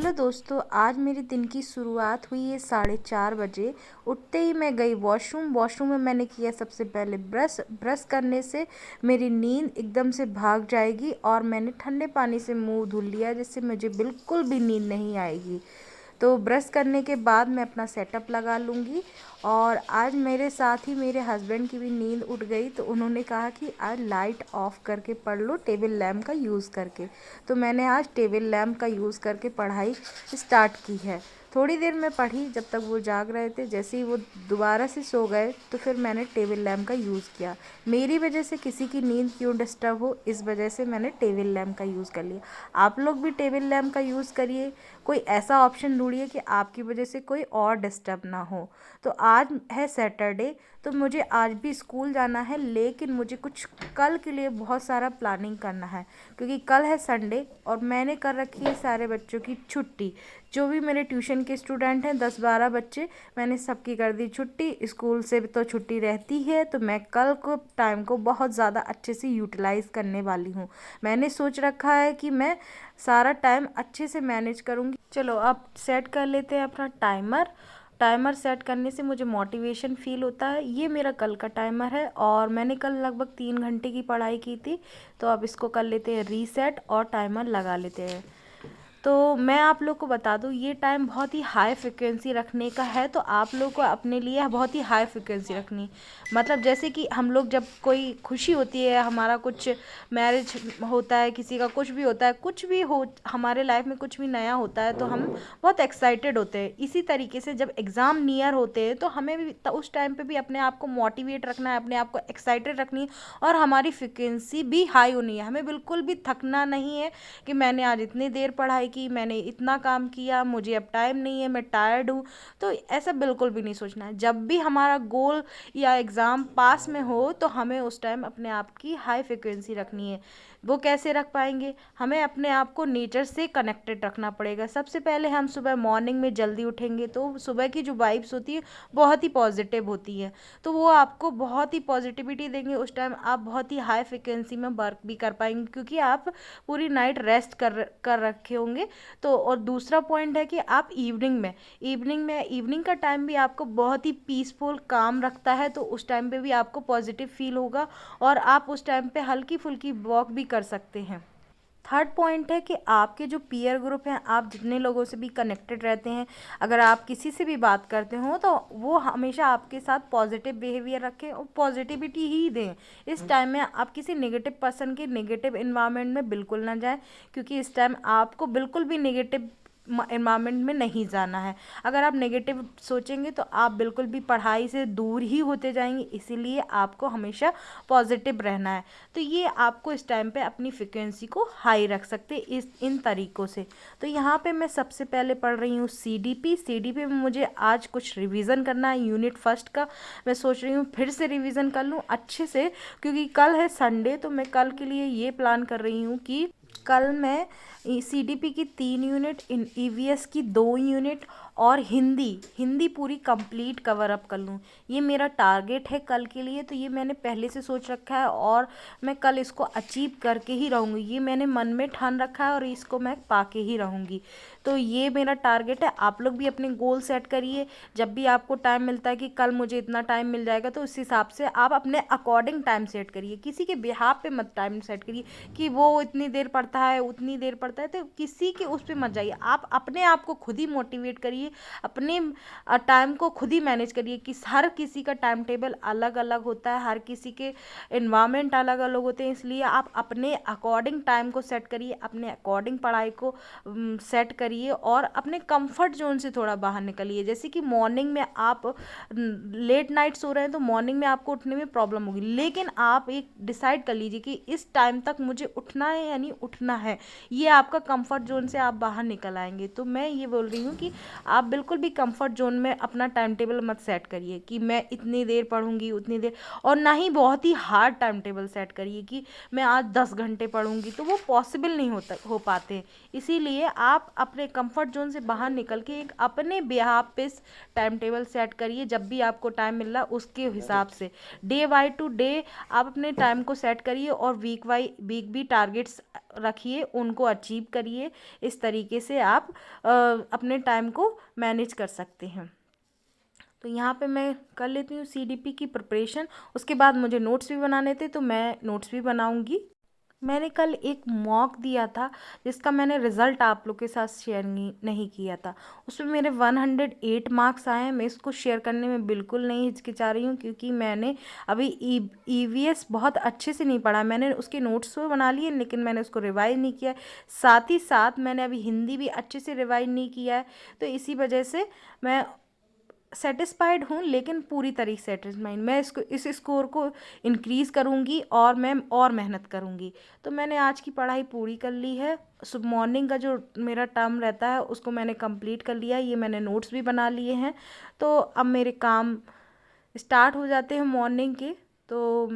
Hello दोस्तों, आज मेरे दिन की शुरुआत हुई है 4:30 बजे। उठते ही मैं गई वॉशरूम में मैंने किया सबसे पहले ब्रश करने से मेरी नींद एकदम से भाग जाएगी और मैंने ठंडे पानी से मुंह धुल लिया जिससे मुझे बिल्कुल भी नींद नहीं आएगी। तो ब्रश करने के बाद मैं अपना सेटअप लगा लूँगी। और आज मेरे साथ ही मेरे हस्बैंड की भी नींद उठ गई, तो उन्होंने कहा कि आज लाइट ऑफ करके पढ़ लो टेबल लैम्प का यूज़ करके। तो मैंने आज टेबल लैम्प का यूज़ करके पढ़ाई स्टार्ट की है। थोड़ी देर मैं पढ़ी जब तक वो जाग रहे थे। जैसे ही वो दोबारा से सो गए तो फिर मैंने टेबल लैम्प का यूज़ किया। मेरी वजह से किसी की नींद क्यों डिस्टर्ब हो, इस वजह से मैंने टेबल लैम्प का यूज़ कर लिया। आप लोग भी टेबल लैम्प का यूज़ करिए। कोई ऐसा ऑप्शन ढूंढिए कि आपकी वजह से कोई और डिस्टर्ब ना हो। तो आज है सैटरडे, तो मुझे आज भी स्कूल जाना है, लेकिन मुझे कुछ कल के लिए बहुत सारा प्लानिंग करना है क्योंकि कल है संडे और मैंने कर रखी है सारे बच्चों की छुट्टी। जो भी मेरे ट्यूशन के स्टूडेंट हैं 10-12 बच्चे, मैंने सबकी कर दी छुट्टी। स्कूल से तो छुट्टी रहती है, तो मैं कल को टाइम को बहुत ज़्यादा अच्छे से यूटिलाइज़ करने वाली हूँ। मैंने सोच रखा है कि मैं सारा टाइम अच्छे से मैनेज करूँगी। चलो अब सेट कर लेते हैं अपना टाइमर सेट करने से मुझे मोटिवेशन फील होता है। ये मेरा कल का टाइमर है और मैंने कल लगभग 3 घंटे की पढ़ाई की थी। तो अब इसको कर लेते हैं रीसेट और टाइमर लगा लेते हैं। तो मैं आप लोग को बता दूं, ये टाइम बहुत ही हाई फ्रिक्वेंसी रखने का है। तो आप लोग को अपने लिए बहुत ही हाई फ्रिक्वेंसी रखनी, मतलब जैसे कि हम लोग जब कोई खुशी होती है, हमारा कुछ मैरिज होता है, किसी का कुछ भी होता है, कुछ भी हो हमारे लाइफ में, कुछ भी नया होता है तो हम बहुत एक्साइटेड होते हैं। इसी तरीके से जब एग्ज़ाम नियर होते हैं तो हमें भी उस टाइम पे भी अपने आप को मोटिवेट रखना है, अपने आप को एक्साइटेड रखनी है और हमारी फ्रिक्वेंसी भी हाई होनी है। हमें बिल्कुल भी थकना नहीं है कि मैंने आज इतनी देर पढ़ाई की, मैंने इतना काम किया, मुझे अब टाइम नहीं है, मैं टायर्ड हूँ। तो ऐसा बिल्कुल भी नहीं सोचना है। जब भी हमारा गोल या एग्ज़ाम पास में हो तो हमें उस टाइम अपने आप की हाई फ्रिक्वेंसी रखनी है। वो कैसे रख पाएंगे? हमें अपने आप को नेचर से कनेक्टेड रखना पड़ेगा। सबसे पहले हम सुबह मॉर्निंग में जल्दी उठेंगे तो सुबह की जो वाइब्स होती है बहुत ही पॉजिटिव होती है, तो वो आपको बहुत ही पॉजिटिविटी देंगे। उस टाइम आप बहुत ही हाई फ्रिक्वेंसी में वर्क भी कर पाएंगे क्योंकि आप पूरी नाइट रेस्ट कर रखे होंगे। तो और दूसरा पॉइंट है कि आप इवनिंग का टाइम भी आपको बहुत ही पीसफुल काम रखता है, तो उस टाइम पे भी आपको पॉजिटिव फील होगा और आप उस टाइम पे हल्की फुल्की वॉक भी कर सकते हैं। थर्ड पॉइंट है कि आपके जो पीयर ग्रुप हैं, आप जितने लोगों से भी कनेक्टेड रहते हैं, अगर आप किसी से भी बात करते हो तो वो हमेशा आपके साथ पॉजिटिव बिहेवियर रखें और पॉजिटिविटी ही दें। इस टाइम में आप किसी नेगेटिव पर्सन के नेगेटिव इन्वायरमेंट में बिल्कुल ना जाएं क्योंकि इस टाइम आपको बिल्कुल भी नेगेटिव एनवायरनमेंट में नहीं जाना है। अगर आप नेगेटिव सोचेंगे तो आप बिल्कुल भी पढ़ाई से दूर ही होते जाएंगे, इसीलिए आपको हमेशा पॉजिटिव रहना है। तो ये आपको इस टाइम पे अपनी फ्रिक्वेंसी को हाई रख सकते इन तरीक़ों से। तो यहाँ पे मैं सबसे पहले पढ़ रही हूँ सीडीपी में मुझे आज कुछ रिवीजन करना है यूनिट फर्स्ट का। मैं सोच रही हूँ फिर से रिवीजन कर लूँ अच्छे से क्योंकि कल है संडे। तो मैं कल के लिए ये प्लान कर रही हूँ कि कल मैं सीडीपी की 3 यूनिट, ईवीएस की 2 यूनिट और हिंदी पूरी कंप्लीट कवर अप कर लूँ। ये मेरा टारगेट है कल के लिए। तो ये मैंने पहले से सोच रखा है और मैं कल इसको अचीव करके ही रहूँगी। ये मैंने मन में ठान रखा है और इसको मैं पाके ही रहूँगी। तो ये मेरा टारगेट है। आप लोग भी अपने गोल सेट करिए। जब भी आपको टाइम मिलता है कि कल मुझे इतना टाइम मिल जाएगा, तो उस हिसाब से आप अपने अकॉर्डिंग टाइम सेट करिए। किसी के बिहाफ पे मत टाइम सेट करिए कि वो इतनी देर पढ़ता है, उतनी देर पढ़ता है, तो किसी के उस पर मत जाइए। आप अपने आप को खुद ही मोटिवेट करिए, अपने टाइम को खुद ही मैनेज करिए कि हर किसी का टाइम टेबल अलग अलग होता है, हर किसी के इन्वायरमेंट अलग अलग होते हैं। इसलिए आप अपने अकॉर्डिंग टाइम को सेट करिए, अपने अकॉर्डिंग पढ़ाई को सेट करिए और अपने कंफर्ट जोन से थोड़ा बाहर निकलिए। जैसे कि मॉर्निंग में आप लेट नाइट सो रहे हैं तो मॉर्निंग में आपको उठने में प्रॉब्लम होगी, लेकिन आप एक डिसाइड कर लीजिए कि इस टाइम तक मुझे उठना है यानी उठना है। ये आपका कंफर्ट जोन से आप बाहर निकल आएंगे। तो मैं ये बोल रही हूँ कि आप बिल्कुल भी कंफर्ट जोन में अपना टाइम टेबल मत सेट करिए कि मैं इतनी देर पढ़ूंगी उतनी देर, और ना ही बहुत ही हार्ड टाइम टेबल सेट करिए कि मैं आज 10 घंटे पढ़ूंगी। तो वो पॉसिबल नहीं हो पाते। इसीलिए आप अपने कंफर्ट जोन से बाहर निकल के एक अपने बिहाफ पे टाइम टेबल सेट करिए। जब भी आपको टाइम मिल रहा है उसके हिसाब से डे बाई टू डे आप अपने टाइम को सेट करिए और वीक भी टारगेट्स रखिए, उनको अचीव करिए। इस तरीके से आप अपने टाइम को मैनेज कर सकते हैं। तो यहाँ पे मैं कर लेती हूँ सीडीपी की प्रिपरेशन। उसके बाद मुझे नोट्स भी बनाने थे, तो मैं नोट्स भी बनाऊँगी। मैंने कल एक मॉक दिया था जिसका मैंने रिज़ल्ट आप लोग के साथ शेयर नहीं किया था। उसमें मेरे 108 मार्क्स आए हैं। मैं इसको शेयर करने में बिल्कुल नहीं हिचकिचा रही हूँ, क्योंकि मैंने अभी ईवीएस बहुत अच्छे से नहीं पढ़ा। मैंने उसके नोट्स तो बना लिए, लेकिन मैंने उसको रिवाइज नहीं किया है। साथ ही साथ मैंने अभी हिंदी भी अच्छे से रिवाइज नहीं किया है। तो इसी वजह से मैं सेटिस्फाइड हूँ, लेकिन पूरी तरीके से सेटिस्फाइड। मैं इस स्कोर को इंक्रीज़ करूँगी और मैं और मेहनत करूँगी। तो मैंने आज की पढ़ाई पूरी कर ली है। सुबह मॉर्निंग का जो मेरा टर्म रहता है उसको मैंने कंप्लीट कर लिया है। ये मैंने नोट्स भी बना लिए हैं। तो अब मेरे काम स्टार्ट हो जाते हैं मॉर्निंग के। तो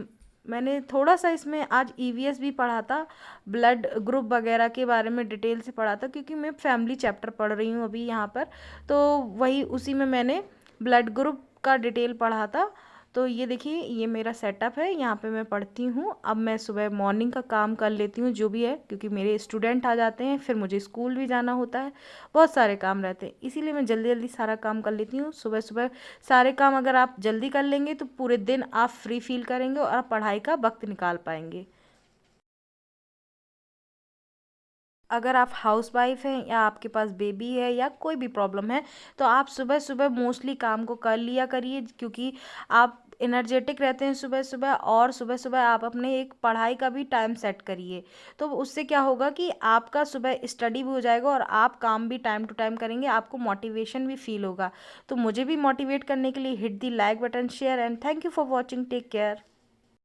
मैंने थोड़ा सा इसमें आज ईवीएस भी पढ़ा था, ब्लड ग्रुप वगैरह के बारे में डिटेल से पढ़ा था, क्योंकि मैं फैमिली चैप्टर पढ़ रही हूँ अभी यहाँ पर। तो वही उसी में मैंने ब्लड ग्रुप का डिटेल पढ़ा था। तो ये देखिए, ये मेरा सेटअप है, यहाँ पे मैं पढ़ती हूँ। अब मैं सुबह मॉर्निंग का काम कर लेती हूँ जो भी है, क्योंकि मेरे स्टूडेंट आ जाते हैं, फिर मुझे स्कूल भी जाना होता है, बहुत सारे काम रहते हैं। इसीलिए मैं जल्दी जल्दी सारा काम कर लेती हूँ सुबह सुबह। सारे काम अगर आप जल्दी कर लेंगे तो पूरे दिन आप फ्री फील करेंगे और आप पढ़ाई का वक्त निकाल पाएंगे। अगर आप हाउस वाइफ हैं या आपके पास बेबी है या कोई भी प्रॉब्लम है, तो आप सुबह सुबह मोस्टली काम को कर लिया करिए, क्योंकि आप एनर्जेटिक रहते हैं सुबह सुबह। और सुबह सुबह आप अपने एक पढ़ाई का भी टाइम सेट करिए। तो उससे क्या होगा कि आपका सुबह स्टडी भी हो जाएगा और आप काम भी टाइम टू टाइम करेंगे, आपको मोटिवेशन भी फील होगा। तो मुझे भी मोटिवेट करने के लिए hit the like button, share and thank you for watching. Take care.